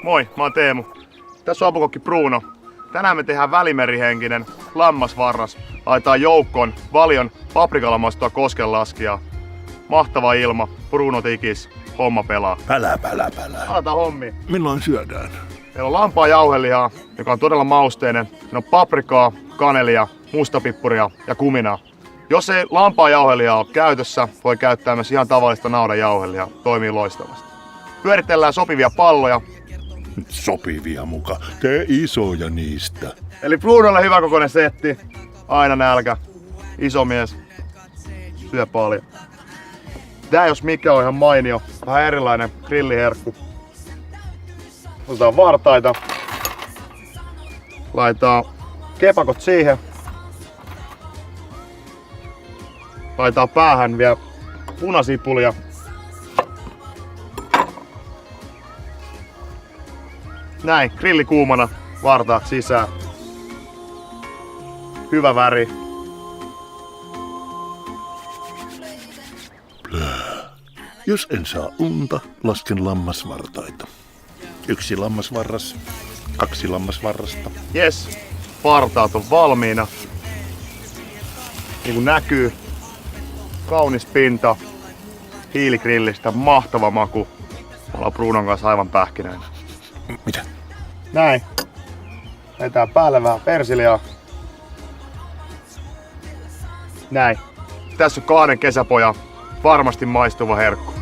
Moi, mä oon Teemu. Tässä on apukokki Bruno. Tänään me tehdään välimerihenkinen lammasvarras. Laitetaan joukkoon valion paprikalamastoa koskenlaskijaa. Mahtava ilma, Bruno tikis, homma pelaa. Pälä. Aletaan hommiin. Milloin syödään? Meillä on lampaa jauhelihaa, joka on todella mausteinen. Meillä on paprikaa, kanelia, mustapippuria ja kuminaa. Jos ei lampaa jauhelihaa ole käytössä, voi käyttää myös ihan tavallista naudan jauhelihaa. Toimii loistavasti. Pyöritellään sopivia palloja. Sopivia muka. Tee isoja niistä. Eli Brunolle hyvä kokoinen setti. Aina nälkä. Iso mies. Syö paljon. Tää jos mikä on ihan mainio. Vähän erilainen grilliherkku. Otetaan vartaita. Laitetaan kepakot siihen. Laitetaan päähän vielä punasipulia. Näin, grilli kuumana, vartaat sisään. Hyvä väri. Jos en saa unta, lasken lammasvartaita. 1 lammasvarras, 2 lammasvarrasta. Jes, vartaat on valmiina. Niin kuin näkyy, kaunis pinta. Hiiligrillistä, mahtava maku. Me ollaan Brunon kanssa aivan pähkinöinä. Mitä? Näin. Laitetaan päälle vähän persiliaa. Näin. Tässä on 2 kesäpojan varmasti maistuva herkku.